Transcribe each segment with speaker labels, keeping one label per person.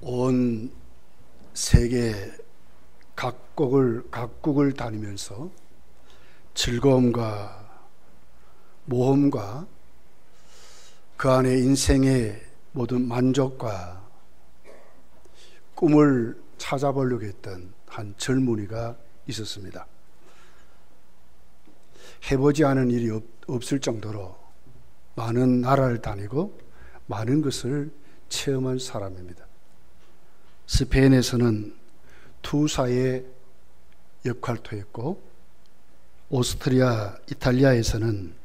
Speaker 1: 온 세계 각국을 다니면서 즐거움과 모험과 그 안에 인생의 모든 만족과 꿈을 찾아보려고 했던 한 젊은이가 있었습니다. 해보지 않은 일이 없을 정도로 많은 나라를 다니고 많은 것을 체험한 사람입니다. 스페인에서는 투사의 역할도 했고, 오스트리아, 이탈리아에서는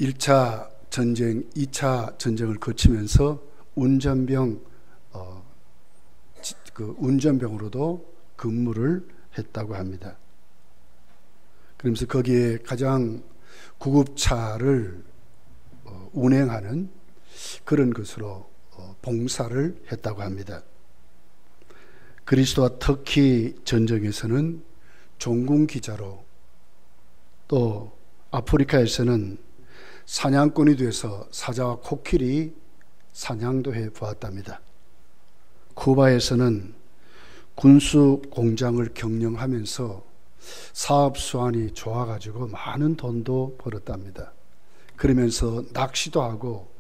Speaker 1: 1차 전쟁, 2차 전쟁을 거치면서 운전병으로도 근무를 했다고 합니다. 그러면서 거기에 가장 구급차를 운행하는 그런 것으로 봉사를 했다고 합니다. 그리스와 터키 전쟁에서는 종군 기자로, 또 아프리카에서는 사냥꾼이 돼서 사자와 코끼리 사냥도 해 보았답니다. 쿠바에서는 군수 공장을 경영하면서 사업 수완이 좋아가지고 많은 돈도 벌었답니다. 그러면서 낚시도 하고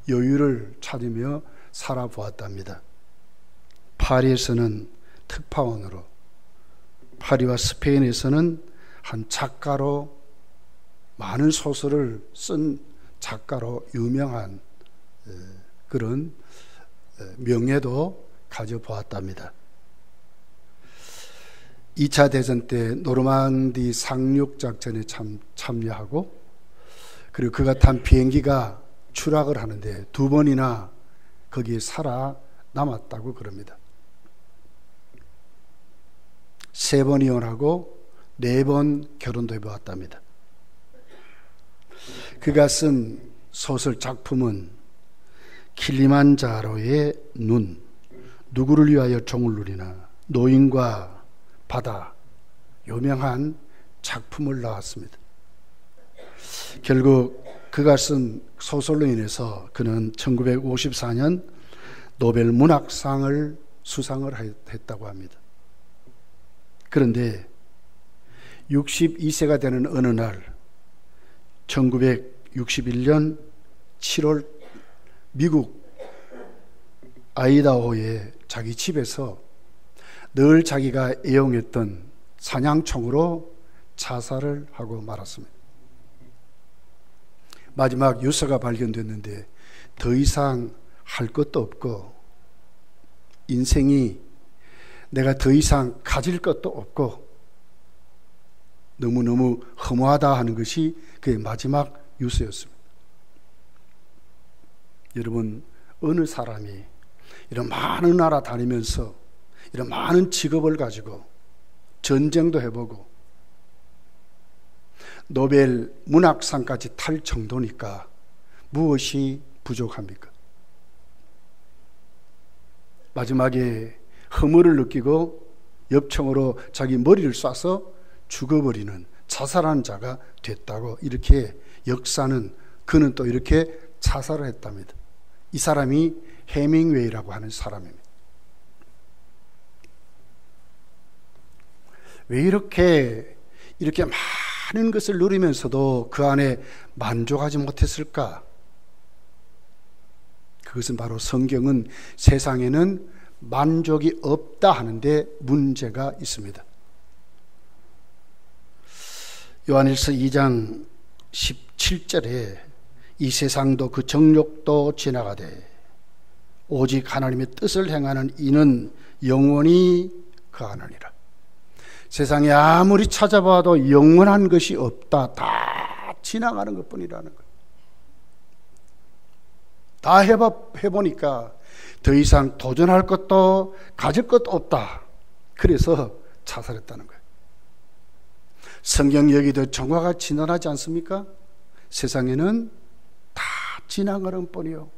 Speaker 1: 여유를 찾으며 살아보았답니다. 파리에서는 특파원으로, 파리와 스페인에서는 한 작가로, 많은 소설을 쓴 작가로 유명한 그런 명예도 가져보았답니다. 2차 대전 때 노르망디 상륙작전에 참여하고, 그리고 그가 탄 비행기가 추락을 하는데 2번이나 거기에 살아남았다고 그럽니다. 3번 이혼하고 4번 결혼도 해보았답니다. 그가 쓴 소설 작품은 킬리만자로의 눈, 누구를 위하여 종을 누리나, 노인과 바다, 유명한 작품을 낳았습니다. 결국 그가 쓴 소설로 인해서 그는 1954년 노벨 문학상을 수상을 했다고 합니다. 그런데 62세가 되는 어느 날 1961년 7월 미국 아이다호의 자기 집에서 늘 자기가 애용했던 사냥총으로 자살을 하고 말았습니다. 마지막 유서가 발견됐는데 더 이상 할 것도 없고, 인생이 내가 더 이상 가질 것도 없고 너무너무 허무하다 하는 것이 그의 마지막 유서였습니다. 여러분, 어느 사람이 이런 많은 나라 다니면서 이런 많은 직업을 가지고 전쟁도 해보고 노벨 문학상까지 탈 정도니까 무엇이 부족합니까? 마지막에 허물을 느끼고 엽총으로 자기 머리를 쏴서 죽어버리는, 자살한 자가 됐다고 이렇게 역사는, 그는 또 이렇게 자살을 했답니다. 이 사람이 해밍웨이라고 하는 사람입니다. 왜 이렇게 많은 것을 누리면서도 그 안에 만족하지 못했을까? 그것은 바로 성경은 세상에는 만족이 없다 하는데 문제가 있습니다. 요한일서 2장 17절에 이 세상도 그 정욕도 지나가되 오직 하나님의 뜻을 행하는 이는 영원히 거하느니라. 세상에 아무리 찾아봐도 영원한 것이 없다. 다 지나가는 것뿐이라는 거예요. 다 해보니까 더 이상 도전할 것도 가질 것도 없다. 그래서 자살했다는 거예요. 성경 여기도 정화가 지나가지 않습니까? 세상에는 다 지나가는 뿐이요,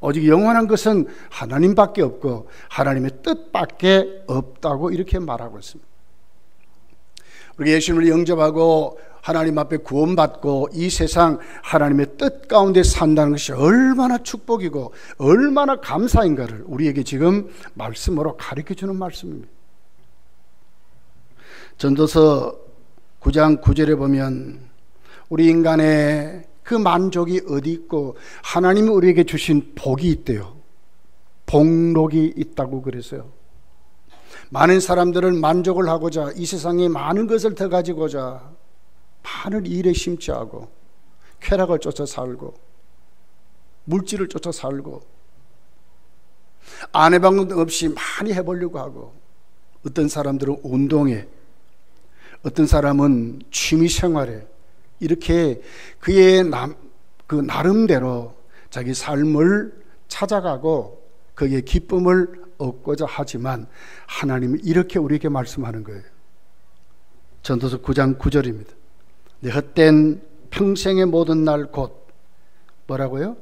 Speaker 1: 오직 영원한 것은 하나님밖에 없고 하나님의 뜻밖에 없다고 이렇게 말하고 있습니다. 우리 예수님을 영접하고 하나님 앞에 구원받고 이 세상 하나님의 뜻 가운데 산다는 것이 얼마나 축복이고 얼마나 감사인가를 우리에게 지금 말씀으로 가르쳐주는 말씀입니다. 전도서 9장 9절에 보면 우리 인간의 그 만족이 어디 있고 하나님이 우리에게 주신 복이 있대요. 복록이 있다고 그랬어요. 많은 사람들은 만족을 하고자 이 세상에 많은 것을 더 가지고자 많은 일에 심취하고 쾌락을 쫓아 살고 물질을 쫓아 살고 아내방도 없이 많이 해보려고 하고 어떤 사람들은 운동에 어떤 사람은 취미생활에 이렇게 그의 그 나름대로 자기 삶을 찾아가고 거기에 기쁨을 얻고자 하지만 하나님이 이렇게 우리에게 말씀하는 거예요. 전도서 9장 9절입니다. 내 헛된 평생의 모든 날 곧 뭐라고요?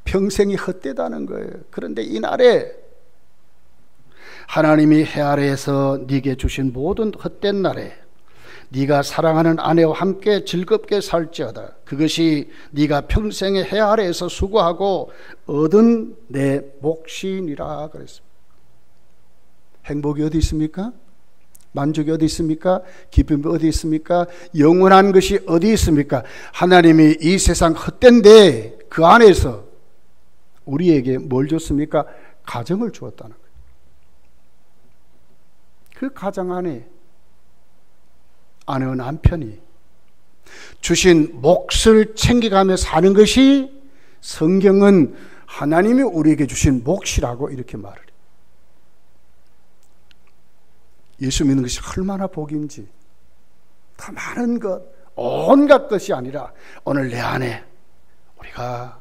Speaker 1: 평생이 헛되다는 거예요. 그런데 이 날에 하나님이 해 아래에서 네게 주신 모든 헛된 날에 네가 사랑하는 아내와 함께 즐겁게 살지어다. 그것이 네가 평생의 해 아래에서 수고하고 얻은 내 몫이니라 그랬습니다. 행복이 어디 있습니까? 만족이 어디 있습니까? 기쁨이 어디 있습니까? 영원한 것이 어디 있습니까? 하나님이 이 세상 헛된데 그 안에서 우리에게 뭘 줬습니까? 가정을 주었다는 거예요. 그 가정 안에 아내와 남편이 주신 몫을 챙겨가며 사는 것이 성경은 하나님이 우리에게 주신 몫이라고 이렇게 말을 해요. 예수 믿는 것이 얼마나 복인지 더 많은 것 온갖 것이 아니라 오늘 내 안에 우리가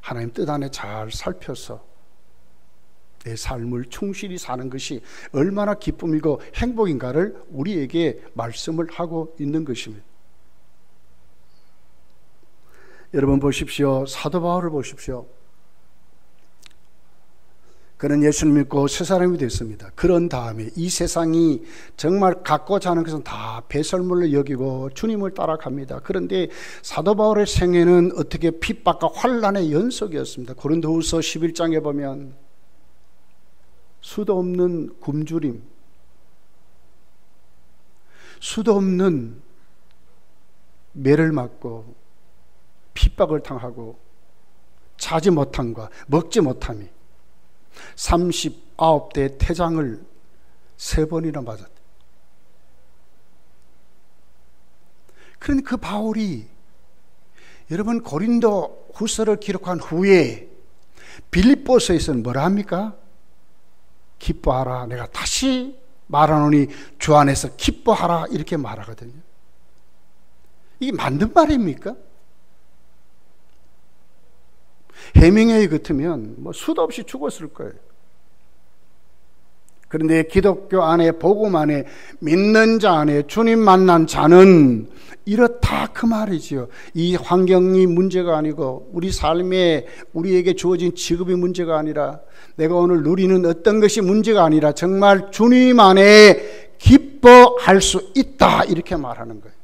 Speaker 1: 하나님 뜻 안에 잘 살펴서 내 삶을 충실히 사는 것이 얼마나 기쁨이고 행복인가를 우리에게 말씀을 하고 있는 것입니다. 여러분 보십시오. 사도 바울을 보십시오. 그는 예수를 믿고 새 사람이 됐습니다. 그런 다음에 이 세상이 정말 갖고자 하는 것은 다 배설물로 여기고 주님을 따라갑니다. 그런데 사도 바울의 생애는 어떻게 핍박과 환난의 연속이었습니다. 고린도후서 11장에 보면 수도 없는 굶주림, 수도 없는 매를 맞고 핍박을 당하고 자지 못함과 먹지 못함이 39대 태장을 3번이나 맞았대. 그런데 그 바울이 여러분 고린도 후서를 기록한 후에 빌립보서에서는 뭐라 합니까? 기뻐하라. 내가 다시 말하노니 주 안에서 기뻐하라. 이렇게 말하거든요. 이게 맞는 말입니까? 해밍웨이 같으면 뭐 수도 없이 죽었을 거예요. 그런데 기독교 안에 복음 안에 믿는 자 안에 주님 만난 자는 이렇다 그 말이지요. 이 환경이 문제가 아니고 우리 삶에 우리에게 주어진 직업이 문제가 아니라 내가 오늘 누리는 어떤 것이 문제가 아니라 정말 주님 안에 기뻐할 수 있다 이렇게 말하는 거예요.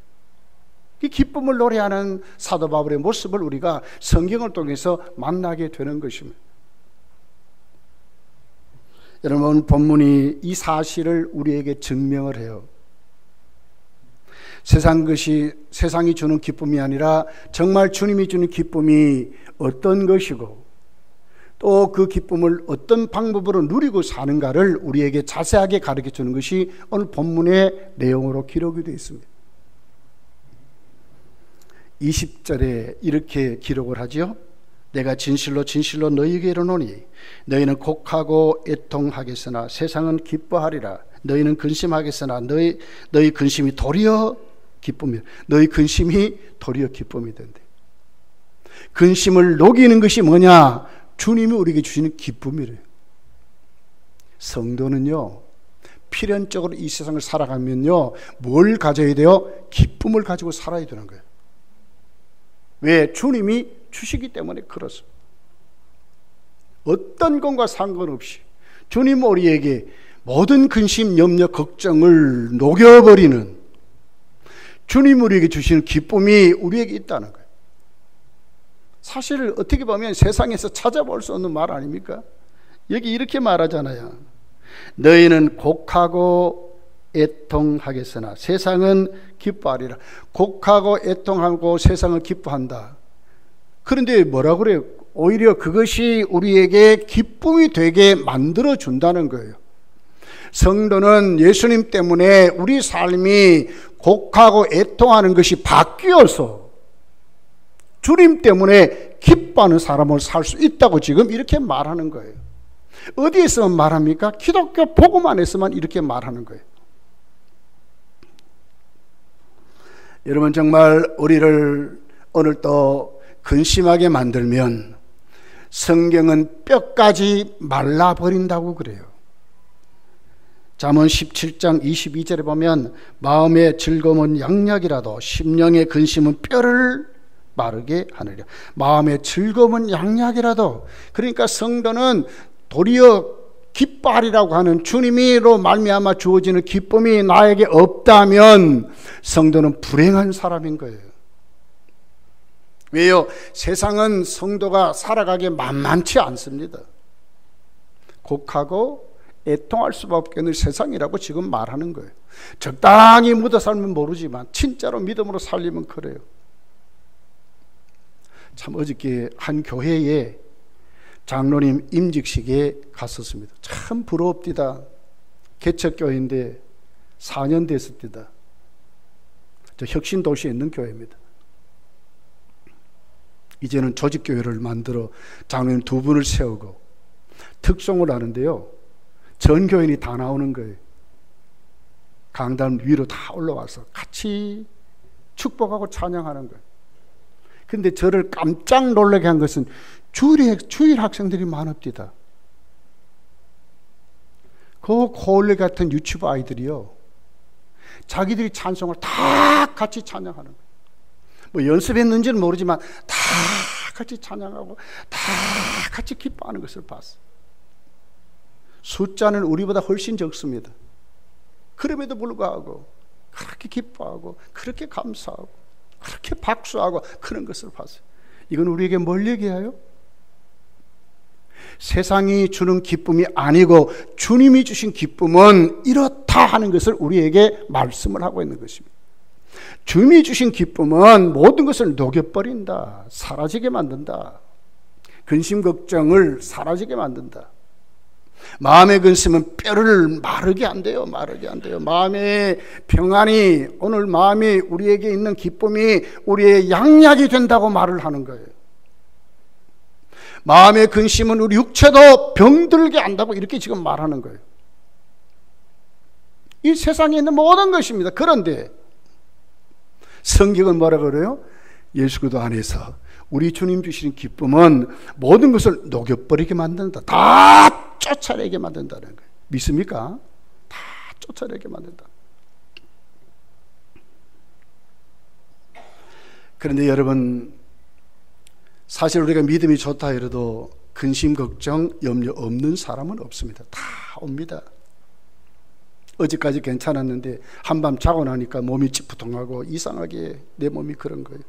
Speaker 1: 이 기쁨을 노래하는 사도 바울의 모습을 우리가 성경을 통해서 만나게 되는 것입니다. 여러분 본문이 이 사실을 우리에게 증명을 해요. 세상이 주는 기쁨이 아니라 정말 주님이 주는 기쁨이 어떤 것이고 또 그 기쁨을 어떤 방법으로 누리고 사는가를 우리에게 자세하게 가르쳐 주는 것이 오늘 본문의 내용으로 기록이 되어 있습니다. 20절에 이렇게 기록을 하죠. 내가 진실로 진실로 너희에게 이르노니 너희는 곡하고 애통하겠으나 세상은 기뻐하리라. 너희는 근심하겠으나 너희 근심이 도리어 기쁨이 너희 근심이 도리어 기쁨이 된대. 근심을 녹이는 것이 뭐냐? 주님이 우리에게 주시는 기쁨이래요. 성도는요 필연적으로 이 세상을 살아가면요 뭘 가져야 돼요? 기쁨을 가지고 살아야 되는 거예요. 왜? 주님이 주시기 때문에 그렇습니다. 어떤 것과 상관없이 주님 우리에게 모든 근심, 염려, 걱정을 녹여버리는 주님 우리에게 주시는 기쁨이 우리에게 있다는 거예요. 사실 어떻게 보면 세상에서 찾아볼 수 없는 말 아닙니까? 여기 이렇게 말하잖아요. 너희는 곡하고 애통하겠으나 세상은 기뻐하리라. 곡하고 애통하고 세상을 기뻐한다. 그런데 뭐라 그래요? 오히려 그것이 우리에게 기쁨이 되게 만들어 준다는 거예요. 성도는 예수님 때문에 우리 삶이 곡하고 애통하는 것이 바뀌어서 주님 때문에 기뻐하는 사람을 살 수 있다고 지금 이렇게 말하는 거예요. 어디에서만 말합니까? 기독교 복음 안에서만 이렇게 말하는 거예요. 여러분, 정말 우리를 오늘 또 근심하게 만들면 성경은 뼈까지 말라버린다고 그래요. 잠언 17장 22절에 보면 마음의 즐거움은 양약이라도 심령의 근심은 뼈를 마르게 하느냐. 마음의 즐거움은 양약이라도, 그러니까 성도는 도리어 기뻐하리라고 하는 주님이로 말미암아 주어지는 기쁨이 나에게 없다면 성도는 불행한 사람인 거예요. 왜요? 세상은 성도가 살아가기 만만치 않습니다. 곡하고 애통할 수밖에 없는 세상이라고 지금 말하는 거예요. 적당히 묻어 살면 모르지만 진짜로 믿음으로 살리면 그래요. 참 어저께 한 교회에 장로님 임직식에 갔었습니다. 참 부럽디다. 개척교회인데 4년 됐습니다. 저 혁신도시에 있는 교회입니다. 이제는 조직교회를 만들어 장로님 2분을 세우고 특송을 하는데요, 전 교인이 다 나오는 거예요. 강단 위로 다 올라와서 같이 축복하고 찬양하는 거예요. 근데 저를 깜짝 놀라게 한 것은 주일 학생들이 많읍디다. 그 고을레 같은 유치부 아이들이요, 자기들이 찬송을 다 같이 찬양하는 거예요. 뭐 연습했는지는 모르지만 다 같이 찬양하고 다 같이 기뻐하는 것을 봤어요. 숫자는 우리보다 훨씬 적습니다. 그럼에도 불구하고 그렇게 기뻐하고 그렇게 감사하고 그렇게 박수하고 그런 것을 봤어요. 이건 우리에게 뭘 얘기해요? 세상이 주는 기쁨이 아니고 주님이 주신 기쁨은 이렇다 하는 것을 우리에게 말씀을 하고 있는 것입니다. 주님이 주신 기쁨은 모든 것을 녹여버린다. 사라지게 만든다. 근심 걱정을 사라지게 만든다. 마음의 근심은 뼈를 마르게 한대요. 마르게 한대요. 마음의 평안이, 오늘 마음이 우리에게 있는 기쁨이 우리의 양약이 된다고 말을 하는 거예요. 마음의 근심은 우리 육체도 병들게 한다고 이렇게 지금 말하는 거예요. 이 세상에 있는 모든 것입니다. 그런데 성경은 뭐라 그래요? 예수 그리스도 안에서 우리 주님 주시는 기쁨은 모든 것을 녹여버리게 만든다. 다 쫓아내게 만든다는 거예요. 믿습니까? 다 쫓아내게 만든다. 그런데 여러분, 사실 우리가 믿음이 좋다 해도 근심, 걱정, 염려 없는 사람은 없습니다. 다 옵니다. 어제까지 괜찮았는데 한밤 자고 나니까 몸이 찌뿌둥하고 이상하게 내 몸이 그런 거예요.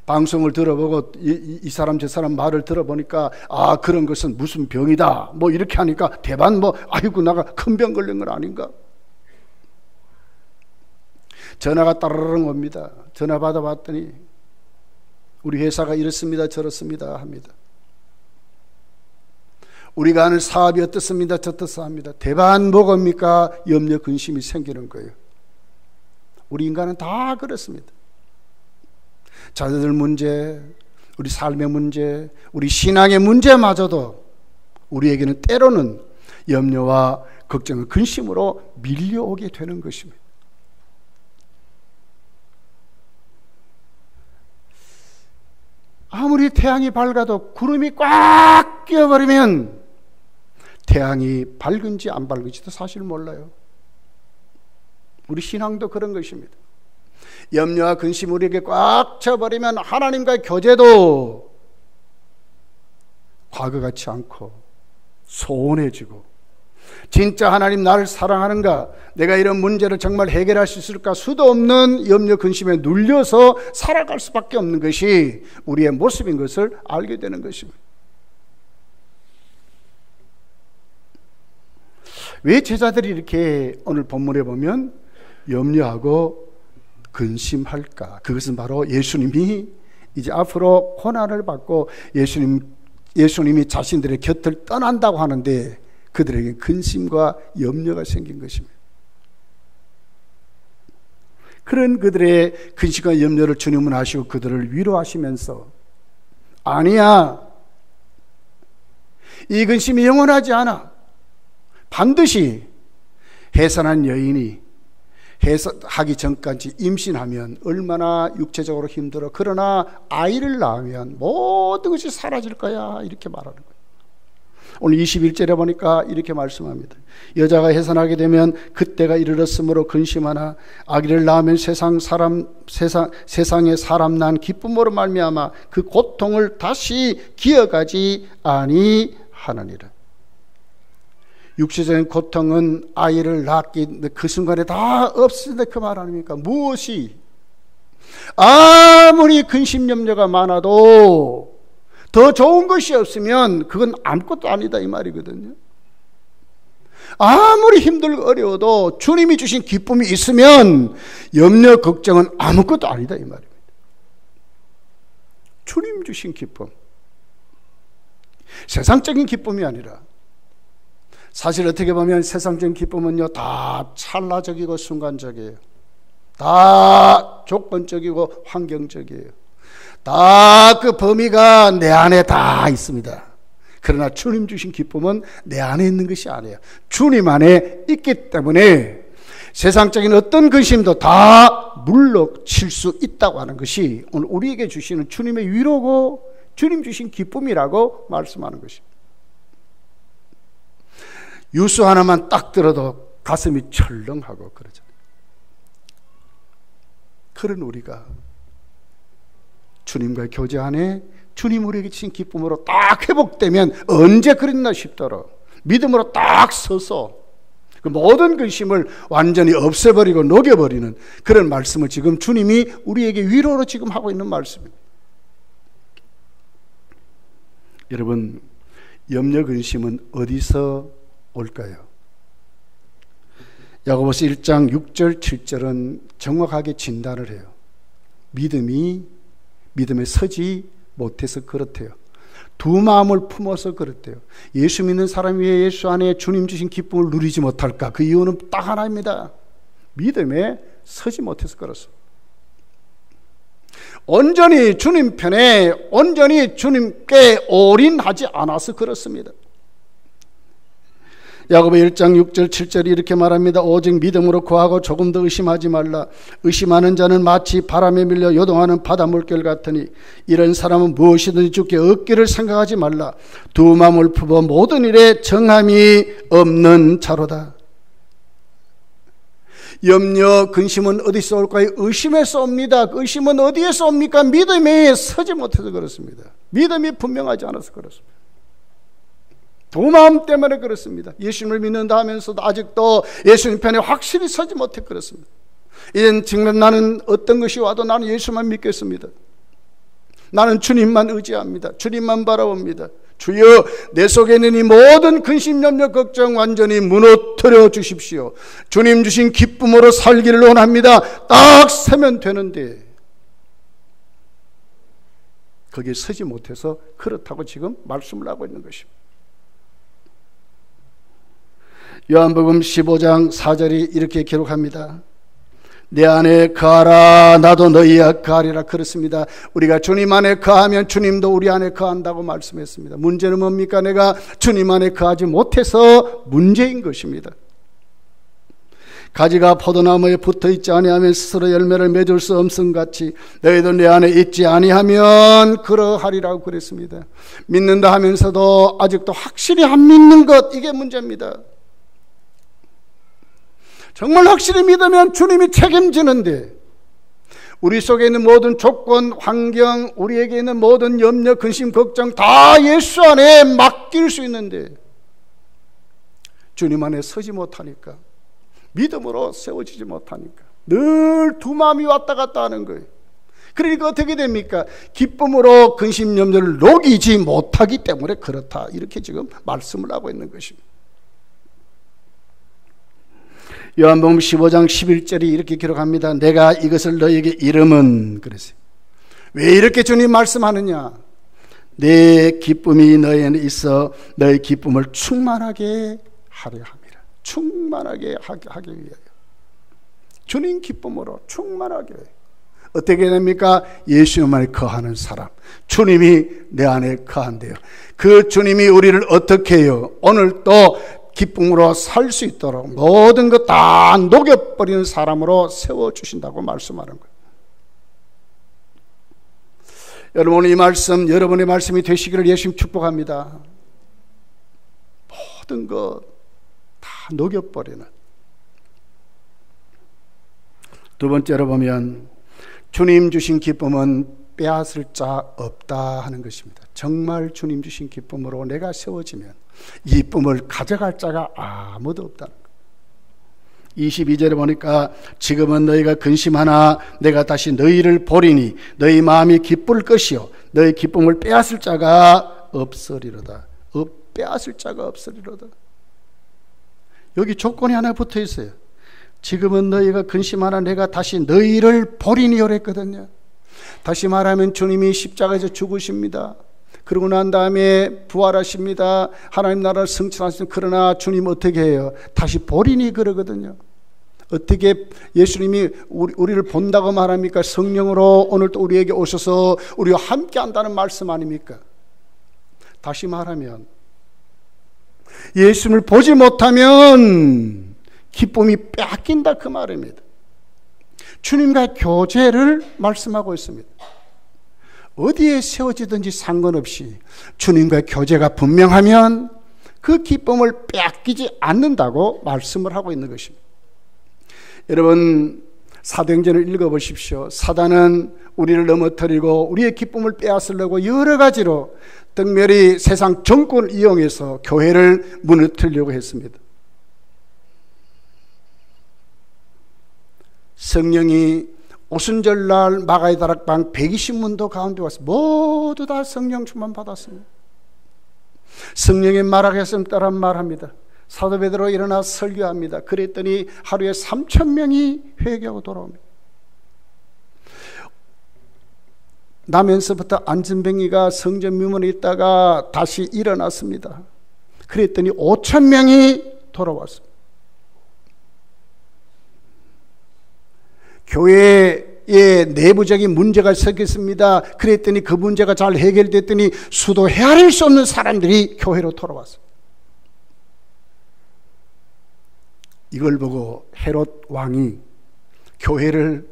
Speaker 1: 방송을 들어보고 이 사람 저 사람 말을 들어보니까 아, 그런 것은 무슨 병이다 뭐 이렇게 하니까 대반 뭐 아이고 나가 큰 병 걸린 건 아닌가. 전화가 따르릉 옵니다. 전화 받아봤더니 우리 회사가 이렇습니다 저렇습니다 합니다. 우리가 하는 사업이 어떻습니다 저떻습니다. 대반 뭐겁니까? 염려 근심이 생기는 거예요. 우리 인간은 다 그렇습니다. 자녀들 문제, 우리 삶의 문제, 우리 신앙의 문제마저도 우리에게는 때로는 염려와 걱정을 근심으로 밀려오게 되는 것입니다. 아무리 태양이 밝아도 구름이 꽉 끼어버리면 태양이 밝은지 안 밝은지도 사실 몰라요. 우리 신앙도 그런 것입니다. 염려와 근심 우리에게 꽉 차버리면 하나님과의 교제도 과거 같지 않고 소원해지고 진짜 하나님 나를 사랑하는가? 내가 이런 문제를 정말 해결할 수 있을까? 수도 없는 염려 근심에 눌려서 살아갈 수밖에 없는 것이 우리의 모습인 것을 알게 되는 것입니다. 왜 제자들이 이렇게 오늘 본문에 보면 염려하고 근심할까? 그것은 바로 예수님이 이제 앞으로 고난을 받고 예수님이 자신들의 곁을 떠난다고 하는데 그들에게 근심과 염려가 생긴 것입니다. 그런 그들의 근심과 염려를 주님은 아시고 그들을 위로하시면서 아니야, 이 근심이 영원하지 않아. 반드시 해산한 여인이 해산하기 전까지 임신하면 얼마나 육체적으로 힘들어. 그러나 아이를 낳으면 모든 것이 사라질 거야. 이렇게 말하는 거예요. 오늘 21절에 보니까 이렇게 말씀합니다. 여자가 해산하게 되면 그때가 이르렀으므로 근심하나 아기를 낳으면 세상에 사람 난 기쁨으로 말미암아 그 고통을 다시 기억하지 아니하느니라. 육체적인 고통은 아이를 낳기 그 순간에 다 없으니까 그 말 아닙니까? 무엇이 아무리 근심 염려가 많아도 더 좋은 것이 없으면 그건 아무것도 아니다 이 말이거든요. 아무리 힘들고 어려워도 주님이 주신 기쁨이 있으면 염려 걱정은 아무것도 아니다 이 말입니다. 주님 주신 기쁨, 세상적인 기쁨이 아니라, 사실 어떻게 보면 세상적인 기쁨은요 다 찰나적이고 순간적이에요. 다 조건적이고 환경적이에요. 다 그 범위가 내 안에 다 있습니다. 그러나 주님 주신 기쁨은 내 안에 있는 것이 아니에요. 주님 안에 있기 때문에 세상적인 어떤 근심도 다 물러칠 수 있다고 하는 것이 오늘 우리에게 주시는 주님의 위로고 주님 주신 기쁨이라고 말씀하는 것입니다. 유수 하나만 딱 들어도 가슴이 철렁하고 그러잖아요. 그런 우리가 주님과의 교제 안에 주님 우리에게 주신 기쁨으로 딱 회복되면 언제 그랬나 싶도록 믿음으로 딱 서서 그 모든 근심을 완전히 없애버리고 녹여버리는 그런 말씀을 지금 주님이 우리에게 위로로 지금 하고 있는 말씀입니다. 여러분, 염려 근심은 어디서 올까요? 야고보서 1장 6절 7절은 정확하게 진단을 해요. 믿음에 서지 못해서 그렇대요. 두 마음을 품어서 그렇대요. 예수 믿는 사람 위에 예수 안에 주님 주신 기쁨을 누리지 못할까? 그 이유는 딱 하나입니다. 믿음에 서지 못해서 그렇습니다. 온전히 주님 편에 온전히 주님께 올인하지 않아서 그렇습니다. 야고보 1장 6절 7절이 이렇게 말합니다. 오직 믿음으로 구하고 조금 더 의심하지 말라. 의심하는 자는 마치 바람에 밀려 요동하는 바다 물결 같으니 이런 사람은 무엇이든지 주께 얻기를 생각하지 말라. 두 마음을 품어 모든 일에 정함이 없는 자로다. 염려 근심은 어디서 올까요? 의심에서 옵니다. 의심은 어디에서 옵니까? 믿음에 서지 못해서 그렇습니다. 믿음이 분명하지 않아서 그렇습니다. 두 마음 때문에 그렇습니다. 예수님을 믿는다 하면서도 아직도 예수님 편에 확실히 서지 못해 그렇습니다. 이젠 정말 나는 어떤 것이 와도 나는 예수만 믿겠습니다. 나는 주님만 의지합니다. 주님만 바라봅니다. 주여, 내 속에 있는 이 모든 근심, 염려, 걱정 완전히 무너뜨려 주십시오. 주님 주신 기쁨으로 살기를 원합니다. 딱 서면 되는데 거기에 서지 못해서 그렇다고 지금 말씀을 하고 있는 것입니다. 요한복음 15장 4절이 이렇게 기록합니다. 내 안에 거하라 나도 너희 안에 거하리라. 그렇습니다. 우리가 주님 안에 거하면 주님도 우리 안에 거한다고 말씀했습니다. 문제는 뭡니까? 내가 주님 안에 거하지 못해서 문제인 것입니다. 가지가 포도나무에 붙어있지 아니하면 스스로 열매를 맺을 수 없음같이 너희도 내 안에 있지 아니하면 그러하리라고 그랬습니다. 믿는다 하면서도 아직도 확실히 안 믿는 것, 이게 문제입니다. 정말 확실히 믿으면 주님이 책임지는데 우리 속에 있는 모든 조건, 환경, 우리에게 있는 모든 염려, 근심, 걱정 다 예수 안에 맡길 수 있는데 주님 안에 서지 못하니까, 믿음으로 세워지지 못하니까 늘 두 마음이 왔다 갔다 하는 거예요. 그러니까 어떻게 됩니까? 기쁨으로 근심 염려를 녹이지 못하기 때문에 그렇다, 이렇게 지금 말씀을 하고 있는 것입니다. 요한복음 15장 11절이 이렇게 기록합니다. 내가 이것을 너희에게 이름은, 그랬어요. 왜 이렇게 주님 말씀하느냐? 내 기쁨이 너희에는 있어 너희 기쁨을 충만하게 하려 함이라. 충만하게 하기 위하여. 주님 기쁨으로 충만하게. 어떻게 됩니까? 예수님 안에 거하는 사람, 주님이 내 안에 거한대요. 그 주님이 우리를 어떻게 해요? 오늘 또 기쁨으로 살 수 있도록 모든 것 다 녹여버리는 사람으로 세워주신다고 말씀하는 거예요. 여러분, 이 말씀 여러분의 말씀이 되시기를 예수님 축복합니다. 모든 것 다 녹여버리는. 두 번째로 보면 주님 주신 기쁨은 빼앗을 자 없다 하는 것입니다. 정말 주님 주신 기쁨으로 내가 세워지면 이 기쁨을 가져갈 자가 아무도 없다는 거예요. 22절에 보니까 지금은 너희가 근심하나 내가 다시 너희를 보리니 너희 마음이 기쁠 것이요 너희 기쁨을 빼앗을 자가 없으리로다. 빼앗을 자가 없으리로다. 여기 조건이 하나 붙어 있어요. 지금은 너희가 근심하나 내가 다시 너희를 보리니 그랬거든요. 다시 말하면 주님이 십자가에서 죽으십니다. 그러고 난 다음에 부활하십니다. 하나님 나라를 승천하십니다. 그러나 주님 어떻게 해요? 다시 보리니 그러거든요. 어떻게 예수님이 우리를 본다고 말합니까? 성령으로 오늘 또 우리에게 오셔서 우리와 함께 한다는 말씀 아닙니까? 다시 말하면 예수님을 보지 못하면 기쁨이 뺏긴다, 그 말입니다. 주님과 교제를 말씀하고 있습니다. 어디에 세워지든지 상관없이 주님과 교제가 분명하면 그 기쁨을 뺏기지 않는다고 말씀을 하고 있는 것입니다. 여러분, 사도행전을 읽어보십시오. 사단은 우리를 넘어뜨리고 우리의 기쁨을 빼앗으려고 여러 가지로 떡멸이 세상 정권을 이용해서 교회를 무너뜨리려고 했습니다. 성령이 오순절날 마가의 다락방 120문도 가운데 와서 모두 다 성령 충만 받았습니다. 성령의 말하겠으면 따라 말합니다. 사도 베드로 일어나 설교합니다. 그랬더니 하루에 3,000명이 회개하고 돌아옵니다. 나면서부터 안전뱅이가 성전 묘문에 있다가 다시 일어났습니다. 그랬더니 5,000명이 돌아왔습니다. 교회에 내부적인 문제가 생겼습니다. 그랬더니 그 문제가 잘 해결됐더니 수도 헤아릴 수 없는 사람들이 교회로 돌아왔습니다. 이걸 보고 헤롯 왕이 교회를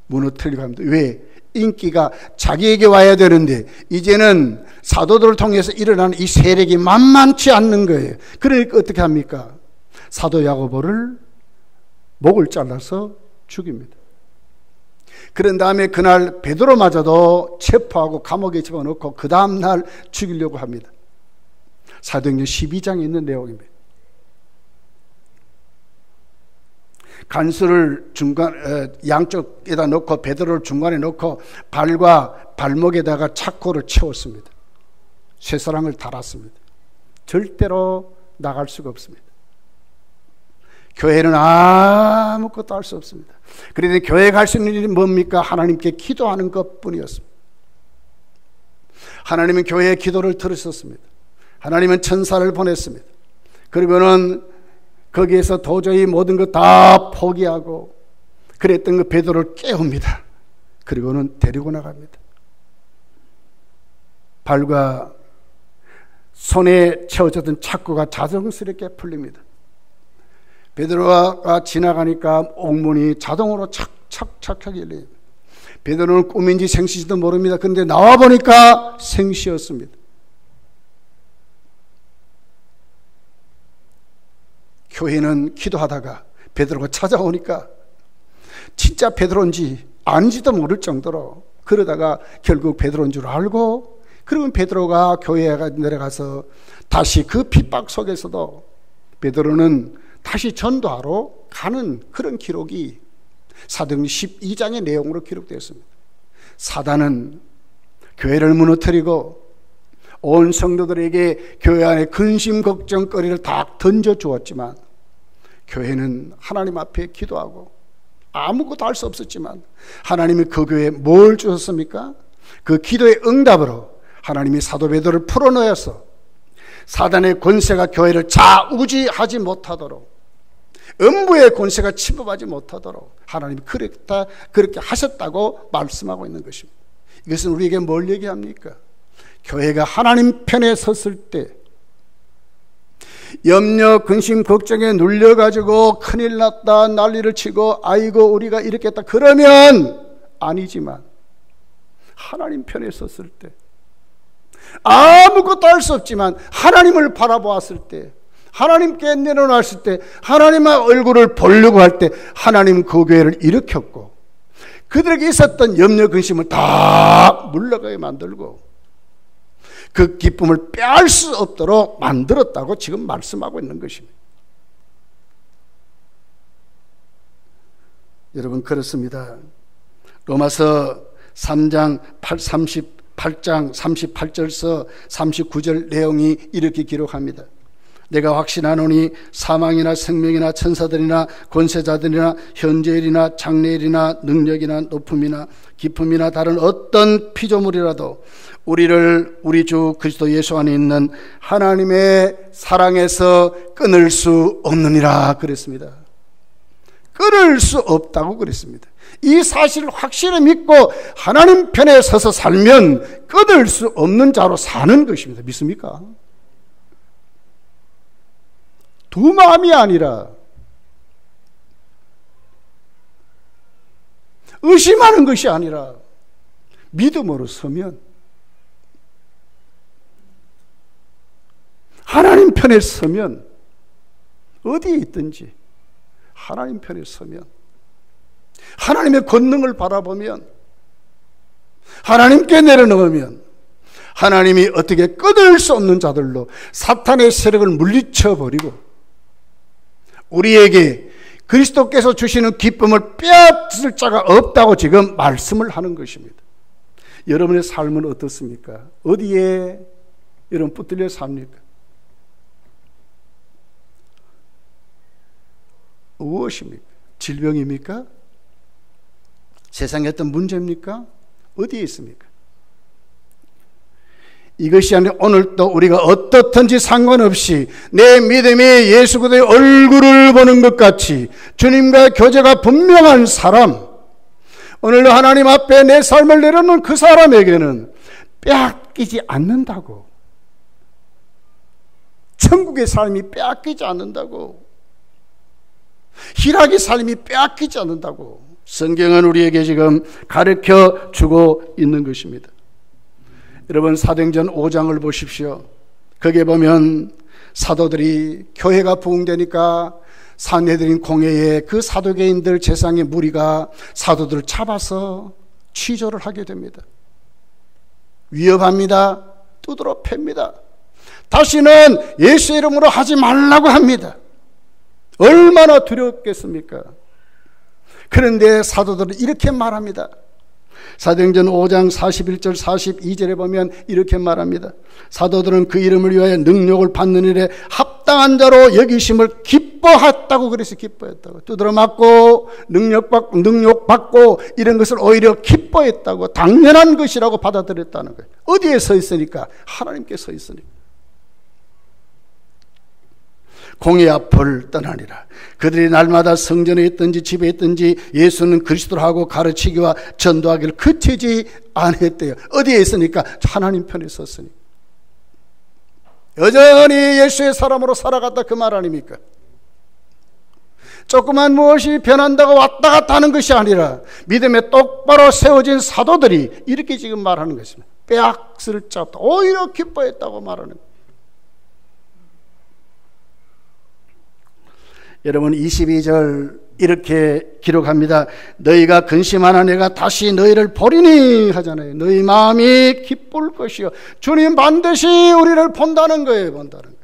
Speaker 1: 무너뜨리려고 합니다. 왜? 인기가 자기에게 와야 되는데 이제는 사도들을 통해서 일어나는 이 세력이 만만치 않는 거예요. 그러니까 어떻게 합니까? 사도 야고보를 목을 잘라서 죽입니다. 그런 다음에 그날 베드로마저도 체포하고 감옥에 집어넣고 그 다음날 죽이려고 합니다. 사도행전 12장에 있는 내용입니다. 간수를 양쪽에다 넣고 베드로를 중간에 넣고 발과 발목에다가 차코를 채웠습니다. 쇠사랑을 달았습니다. 절대로 나갈 수가 없습니다. 교회는 아무것도 할 수 없습니다. 그런데 교회에 갈 수 있는 일이 뭡니까? 하나님께 기도하는 것뿐이었습니다. 하나님은 교회의 기도를 들으셨습니다. 하나님은 천사를 보냈습니다. 그리고는 거기에서 도저히 모든 것 다 포기하고 그랬던 그 베드로를 깨웁니다. 그리고는 데리고 나갑니다. 발과 손에 채워졌던 착고가 자연스럽게 풀립니다. 베드로가 지나가니까 옥문이 자동으로 착착착 열립니다. 베드로는 꿈인지 생시지도 모릅니다. 그런데 나와보니까 생시였습니다. 교회는 기도하다가 베드로가 찾아오니까 진짜 베드로인지 아닌지도 모를 정도로 그러다가 결국 베드로인 줄 알고 그러면 베드로가 교회에 내려가서 다시 그 핍박 속에서도 베드로는 다시 전도하러 가는 그런 기록이 사도행전 12장의 내용으로 기록되었습니다. 사단은 교회를 무너뜨리고 온 성도들에게 교회 안에 근심 걱정거리를 다 던져주었지만, 교회는 하나님 앞에 기도하고 아무것도 할 수 없었지만 하나님이 그 교회에 뭘 주셨습니까? 그 기도의 응답으로 하나님이 사도 베드로를 풀어넣어서 사단의 권세가 교회를 좌우지하지 못하도록, 음부의 권세가 침범하지 못하도록 하나님이 그렇게 하셨다고 말씀하고 있는 것입니다. 이것은 우리에게 뭘 얘기합니까? 교회가 하나님 편에 섰을 때 염려, 근심, 걱정에 눌려가지고 큰일 났다 난리를 치고 아이고 우리가 이렇게 했다 그러면 아니지만, 하나님 편에 섰을 때, 아무것도 할 수 없지만 하나님을 바라보았을 때, 하나님께 내려놨을 때, 하나님의 얼굴을 보려고 할 때 하나님 그 교회를 일으켰고, 그들에게 있었던 염려 근심을 다 물러가게 만들고 그 기쁨을 빼앗을 수 없도록 만들었다고 지금 말씀하고 있는 것입니다. 여러분, 그렇습니다. 로마서 3장 38장 38절서 39절 내용이 이렇게 기록합니다. 내가 확신하노니 사망이나 생명이나 천사들이나 권세자들이나 현재일이나 장래일이나 능력이나 높음이나 깊음이나 다른 어떤 피조물이라도 우리를 우리 주 그리스도 예수 안에 있는 하나님의 사랑에서 끊을 수 없느니라 그랬습니다. 끊을 수 없다고 그랬습니다. 이 사실을 확실히 믿고 하나님 편에 서서 살면 끊을 수 없는 자로 사는 것입니다. 믿습니까? 두 마음이 아니라 의심하는 것이 아니라 믿음으로 서면, 하나님 편에 서면, 어디에 있든지 하나님 편에 서면, 하나님의 권능을 바라보면, 하나님께 내려놓으면 하나님이 어떻게 끊을 수 없는 자들로 사탄의 세력을 물리쳐버리고 우리에게 그리스도께서 주시는 기쁨을 빼앗을 자가 없다고 지금 말씀을 하는 것입니다. 여러분의 삶은 어떻습니까? 어디에 여러분 붙들려 삽니까? 무엇입니까? 질병입니까? 세상에 어떤 문제입니까? 어디에 있습니까? 이것이 아니라 오늘도 우리가 어떻든지 상관없이 내 믿음이 예수 그리스도의 얼굴을 보는 것 같이 주님과 교제가 분명한 사람, 오늘도 하나님 앞에 내 삶을 내려놓은 그 사람에게는 빼앗기지 않는다고, 천국의 삶이 빼앗기지 않는다고, 희락의 삶이 빼앗기지 않는다고 성경은 우리에게 지금 가르쳐 주고 있는 것입니다. 여러분, 사도행전 5장을 보십시오. 거기에 보면 사도들이 교회가 부흥되니까 산헤드린 공회에 그 사도계인들 제상의 무리가 사도들을 잡아서 취조를 하게 됩니다. 위협합니다. 두드러 팹니다. 다시는 예수 이름으로 하지 말라고 합니다. 얼마나 두렵겠습니까? 그런데 사도들은 이렇게 말합니다. 사도행전 5장 41절 42절에 보면 이렇게 말합니다. 사도들은 그 이름을 위하여 능력을 받는 일에 합당한 자로 여기심을 기뻐했다고. 그래서 기뻐했다고. 두드러 맞고 능력받고 이런 것을 오히려 기뻐했다고, 당연한 것이라고 받아들였다는 거예요. 어디에 서 있으니까? 하나님께 서 있으니까. 공의 앞을 떠나니라. 그들이 날마다 성전에 있든지 집에 있든지 예수는 그리스도로 하고 가르치기와 전도하기를 그치지 않았대요. 어디에 있으니까? 하나님 편에 섰으니. 여전히 예수의 사람으로 살아갔다, 그 말 아닙니까? 조그만 무엇이 변한다고 왔다 갔다 하는 것이 아니라 믿음에 똑바로 세워진 사도들이 이렇게 지금 말하는 것입니다. 빼앗을 자 없다, 오히려 기뻐했다고 말하는 거예요. 여러분, 22절 이렇게 기록합니다. 너희가 근심하나 내가 다시 너희를 보리니 하잖아요. 너희 마음이 기쁠 것이요. 주님 반드시 우리를 본다는 거예요. 본다는 거예요.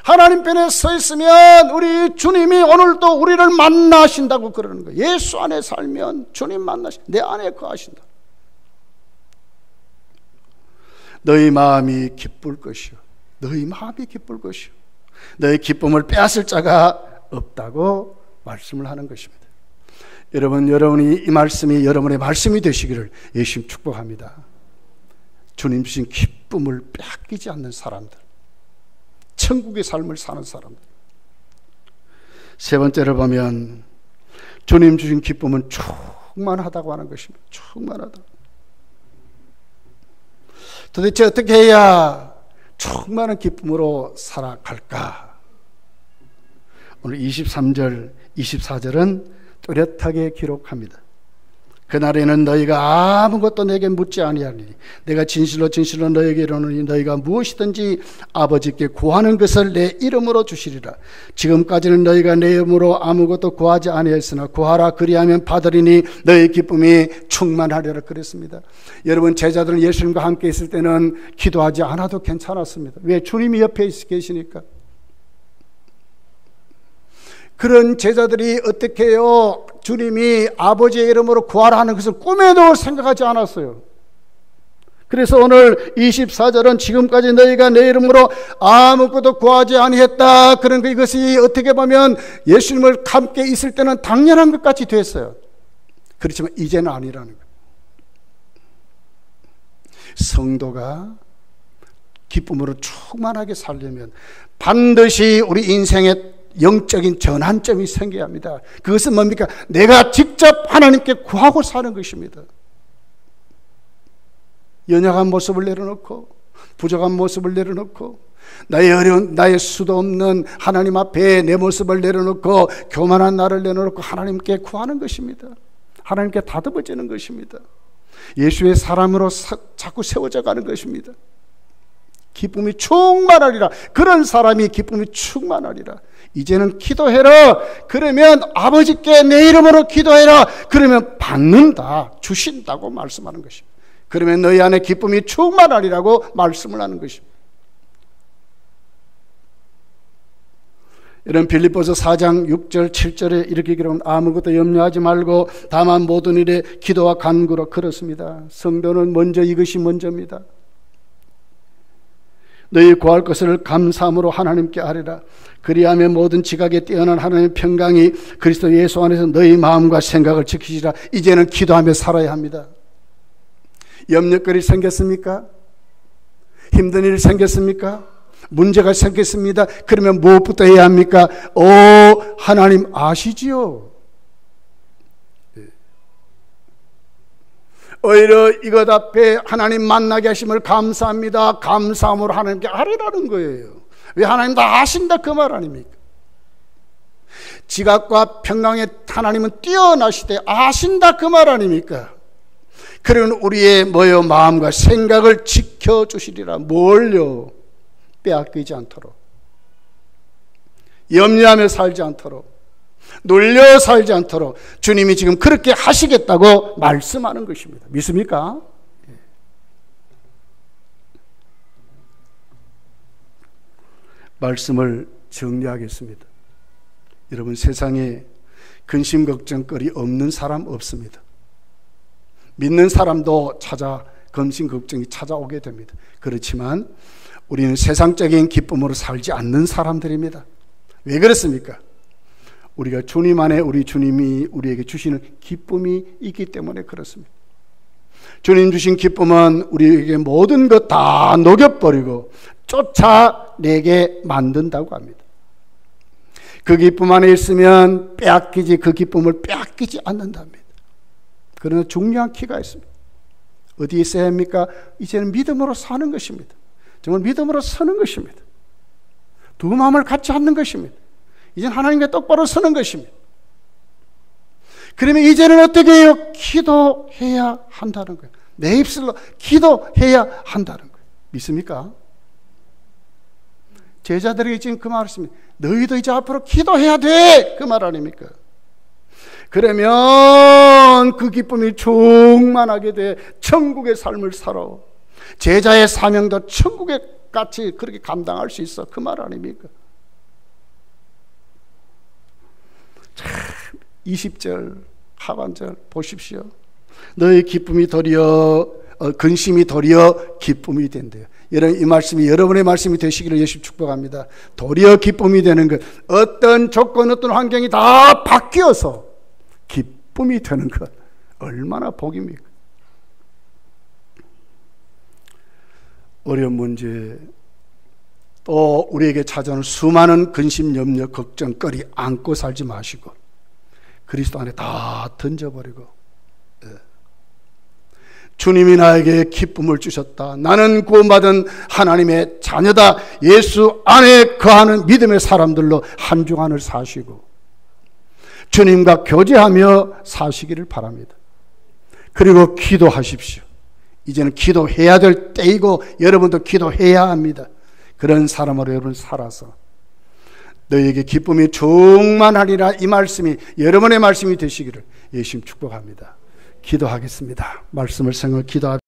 Speaker 1: 하나님 편에 서 있으면 우리 주님이 오늘도 우리를 만나신다고 그러는 거예요. 예수 안에 살면 주님 내 안에 거하신다. 너희 마음이 기쁠 것이요, 너희 마음이 기쁠 것이요, 너희 기쁨을 빼앗을 자가 없다고 말씀을 하는 것입니다. 여러분이 이 말씀이 여러분의 말씀이 되시기를 예수님 축복합니다. 주님 주신 기쁨을 빼앗기지 않는 사람들, 천국의 삶을 사는 사람들. 세 번째로 보면 주님 주신 기쁨은 충만하다고 하는 것입니다. 충만하다. 도대체 어떻게 해야 충만한 기쁨으로 살아갈까? 오늘 23절, 24절은 뚜렷하게 기록합니다. 그날에는 너희가 아무것도 내게 묻지 아니하리니 내가 진실로 진실로 너희에게 이르노니 너희가 무엇이든지 아버지께 구하는 것을 내 이름으로 주시리라. 지금까지는 너희가 내 이름으로 아무것도 구하지 아니하였으나 구하라 그리하면 받으리니 너희 기쁨이 충만하리라 그랬습니다. 여러분, 제자들은 예수님과 함께 있을 때는 기도하지 않아도 괜찮았습니다. 왜? 주님이 옆에 계시니까. 그런 제자들이 어떻게 해요? 주님이 아버지의 이름으로 구하라 하는 것을 꿈에도 생각하지 않았어요. 그래서 오늘 24절은 지금까지 너희가 내 이름으로 아무것도 구하지 아니했다. 그런 거, 이것이 어떻게 보면 예수님을 함께 있을 때는 당연한 것 같이 됐어요. 그렇지만 이제는 아니라는 거예요. 성도가 기쁨으로 충만하게 살려면 반드시 우리 인생의 영적인 전환점이 생겨야 합니다. 그것은 뭡니까? 내가 직접 하나님께 구하고 사는 것입니다. 연약한 모습을 내려놓고, 부족한 모습을 내려놓고, 나의 어려운, 나의 수도 없는 하나님 앞에 내 모습을 내려놓고, 교만한 나를 내려놓고 하나님께 구하는 것입니다. 하나님께 다듬어지는 것입니다. 예수의 사람으로 자꾸 세워져 가는 것입니다. 기쁨이 충만하리라. 그런 사람이 기쁨이 충만하리라. 이제는 기도해라. 그러면 아버지께 내 이름으로 기도해라. 그러면 받는다, 주신다고 말씀하는 것입니다. 그러면 너희 안에 기쁨이 충만하리라고 말씀을 하는 것입니다. 이런 빌립보서 4장 6절 7절에 이렇게 기록합니다. 아무것도 염려하지 말고 다만 모든 일에 기도와 간구로 그렇습니다. 성도는 먼저 이것이 먼저입니다. 너희 구할 것을 감사함으로 하나님께 아뢰라. 그리하면 모든 지각에 뛰어난 하나님의 평강이 그리스도 예수 안에서 너희 마음과 생각을 지키시라. 이제는 기도하며 살아야 합니다. 염려거리 생겼습니까? 힘든 일 생겼습니까? 문제가 생겼습니다. 그러면 무엇부터 해야 합니까? 하나님 아시지요? 오히려 이것 앞에 하나님 만나게 하심을 감사합니다. 감사함으로 하나님께 아뢰라는 거예요. 왜? 하나님 다 아신다 그 말 아닙니까? 지각과 평강에 하나님은 뛰어나시되 아신다 그 말 아닙니까? 그러면 우리의 마음과 생각을 지켜주시리라. 뭘요? 빼앗기지 않도록, 염려하며 살지 않도록, 놀려 살지 않도록 주님이 지금 그렇게 하시겠다고 말씀하는 것입니다. 믿습니까? 말씀을 정리하겠습니다. 여러분, 세상에 근심 걱정거리 없는 사람 없습니다. 믿는 사람도 근심 걱정이 찾아오게 됩니다. 그렇지만 우리는 세상적인 기쁨으로 살지 않는 사람들입니다. 왜 그렇습니까? 우리가 주님 안에 우리 주님이 우리에게 주시는 기쁨이 있기 때문에 그렇습니다. 주님 주신 기쁨은 우리에게 모든 것 다 녹여버리고 쫓아내게 만든다고 합니다. 그 기쁨 안에 있으면 그 기쁨을 빼앗기지 않는답니다. 그러나 중요한 키가 있습니다. 어디에 있어야 합니까? 이제는 믿음으로 사는 것입니다. 정말 믿음으로 서는 것입니다. 두 마음을 같이 합는 것입니다. 이제는 하나님과 똑바로 서는 것입니다. 그러면 이제는 어떻게 해요? 기도해야 한다는 거예요. 내 입술로 기도해야 한다는 거예요. 믿습니까? 제자들에게 지금 그 말을 했습니다. 너희도 이제 앞으로 기도해야 돼! 그 말 아닙니까? 그러면 그 기쁨이 충만하게 돼 천국의 삶을 살아. 제자의 사명도 천국에 같이 그렇게 감당할 수 있어. 그 말 아닙니까? 20절 하반절 보십시오. 너의 기쁨이 도리어 근심이 도리어 기쁨이 된대요. 여러분, 이 말씀이 여러분의 말씀이 되시기를 예수 축복합니다. 도리어 기쁨이 되는 것, 어떤 조건, 어떤 환경이 다 바뀌어서 기쁨이 되는 것, 얼마나 복입니까? 어려운 문제, 또 우리에게 찾아오는 수많은 근심, 염려, 걱정거리 안고 살지 마시고 그리스도 안에 다 던져버리고, 주님이 나에게 기쁨을 주셨다, 나는 구원받은 하나님의 자녀다, 예수 안에 거하는 믿음의 사람들로 한 주간을 사시고 주님과 교제하며 사시기를 바랍니다. 그리고 기도하십시오. 이제는 기도해야 될 때이고 여러분도 기도해야 합니다. 그런 사람으로 여러분 살아서 너희에게 기쁨이 충만하리라, 이 말씀이 여러분의 말씀이 되시기를 예수님 축복합니다. 기도하겠습니다. 말씀을 생각 기도합니다.